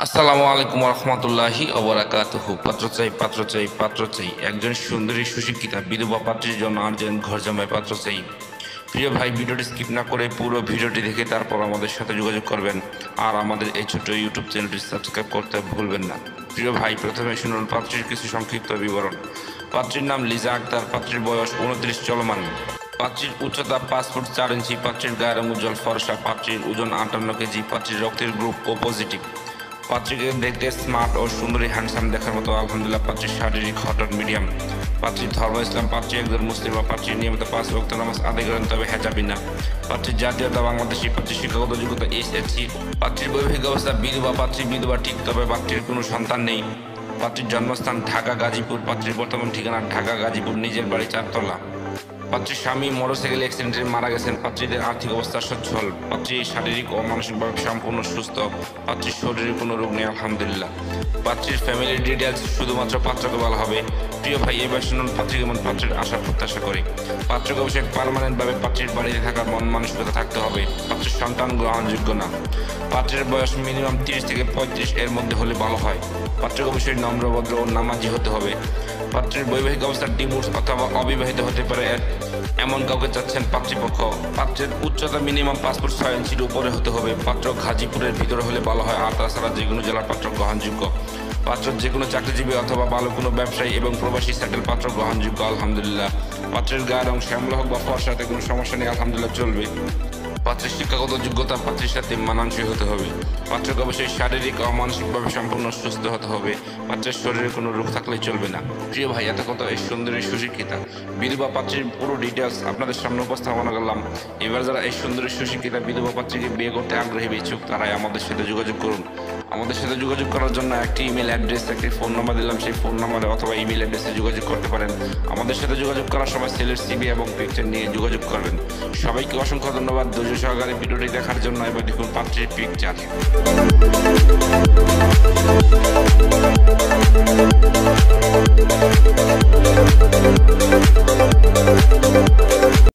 আসসালামু আলাইকুম রহমতুল্লাহি ওবারাকাতুহু। পাত্র চাই একজন সুন্দরী সুশিক্ষিতা বিধবা পাত্রীর জন্য আর্জেন্ট ঘর জামাই পাত্র চাই। প্রিয় ভাই, ভিডিওটি স্কিপ না করে পুরো ভিডিওটি দেখে তারপর আমাদের সাথে যোগাযোগ করবেন, আর আমাদের এই ছোট্ট ইউটিউব চ্যানেলটি সাবস্ক্রাইব করতে ভুলবেন না। প্রিয় ভাই, প্রথমে শুনুন পাত্রীর কিছু সংক্ষিপ্ত বিবরণ। পাত্রীর নাম লিজা আক্তার, পাত্রীর বয়স 29 চলমান। পাত্রীর উচ্চতা 5 ফুট 4 ইঞ্চি, পাত্রীর গায়ের রং উজ্জ্বল ফর্সা, পাত্রীর ওজন 58 কেজি, পাত্রীর রক্তের গ্রুপ ও পজিটিভ। পাত্রীকে দেখতে স্মার্ট ও সুন্দরী হ্যান্ডসাম দেখার মতো আলহামদুলিল্লাহ। পাত্রীর শারীরিক হটন মিডিয়াম। পাত্রীর ধর্ম ইসলাম, পাত্রী একজন মুসলিম বা পাত্রী নিয়মিত 5 ওয়াক্ত নামাজ আদায় করেন, তবে হেজাবি না। পাত্রীর জাতীয়তা বাংলাদেশী, পাত্রীর শিক্ষাগত যোগ্যতা SSC। পাত্রীর বৈবাহিক অবস্থা বিধবা, পাত্রী বিধবা ঠিক, তবে পাত্রীর কোনো সন্তান নেই। পাত্রীর জন্মস্থান ঢাকা গাজীপুর, পাত্রীর বর্তমান ঠিকানা ঢাকা গাজীপুর, নিজের বাড়ি 4 তলা। পাত্রীর স্বামী মোটরসাইকেল অ্যাক্সিডেন্টে মারা গেছেন। পাত্রীদের আর্থিক অবস্থা সচ্ছল। পাত্রী শারীরিক ও মানসিকভাবে সম্পূর্ণ সুস্থ। পাত্রীর শরীরে কোনো রোগ নেই আলহামদুলিল্লাহ। পাত্রীর ফ্যামিলির ডিটেলস শুধুমাত্র পাত্রকে বলা হবে। প্রিয় ভাই, এবার শুনুন পাত্রী কেমন পাত্রের আশা প্রত্যাশা করি। পাত্রকে অবশ্যই পার্মানেন্টভাবে পাত্রীর বাড়িতে থাকার মন মানসিকতা থাকতে হবে। পাত্রের সন্তান গ্রহণযোগ্য না। পাত্রের বয়স মিনিমাম 30 থেকে 35 এর মধ্যে হলে ভালো হয়। পাত্রকে অবশ্যই নম্রভদ্র ও নামাজি হতে হবে। পাত্রের বৈবাহিক অবস্থা ডিভোর্স অথবা অবিবাহিত হতে পারে, এমন কাউকে চাচ্ছেন পাত্রীপক্ষ। পাত্রের উচ্চতা মিনিমাম 5 ফুট 6 ইঞ্চির উপরে হতে হবে। পাত্র গাজীপুরের ভিতরে হলে ভালো হয়, আর তাছাড়া যে কোনো জেলার পাত্র গ্রহণযোগ্য। পাত্র যে কোনো চাকরিজীবী অথবা ভালো কোনো ব্যবসায়ী এবং প্রবাসী সেটেল পাত্র গ্রহণযোগ্য আলহামদুলিল্লাহ। পাত্রের গায়ের রং শ্যামলা হোক বা ফর্সাতে কোনো সমস্যা নেই আলহামদুলিল্লাহ, চলবে। পাত্রের শিক্ষাগত যোগ্যতা পাত্রীর সাথে মানানসই হতে হবে। পাত্রকে অবশ্যই শারীরিক ও মানসিকভাবে সম্পূর্ণ সুস্থ হতে হবে। পাত্রের শরীরে কোনো রোগ থাকলেই চলবে না। প্রিয় ভাই, এত কথা এই সুন্দরী সুশিক্ষিতা বিধবা পাত্রীর পুরো ডিটেলস আপনাদের সামনে উপস্থাপনা করলাম। এবার যারা এই সুন্দরী সুশিক্ষিতা বিধবা পাত্রীকে বিয়ে করতে আগ্রহী ইচ্ছুক, তারাই আমাদের সাথে যোগাযোগ করুন। আমাদের সাথে যোগাযোগ করার জন্য একটি ইমেল অ্যাড্রেস, একটি ফোন নাম্বার দিলাম, সেই ফোন নাম্বারে অথবা ইমেল অ্যাড্রেসে যোগাযোগ করতে পারেন। আমাদের সাথে যোগাযোগ করার সময় ছেলের সিভি এবং পিকচার নিয়ে যোগাযোগ করবেন। সবাইকে অসংখ্য ধন্যবাদ ধৈর্য সহকারে ভিডিওটি দেখার জন্য। এবার দেখুন পাত্রীর পিকচার।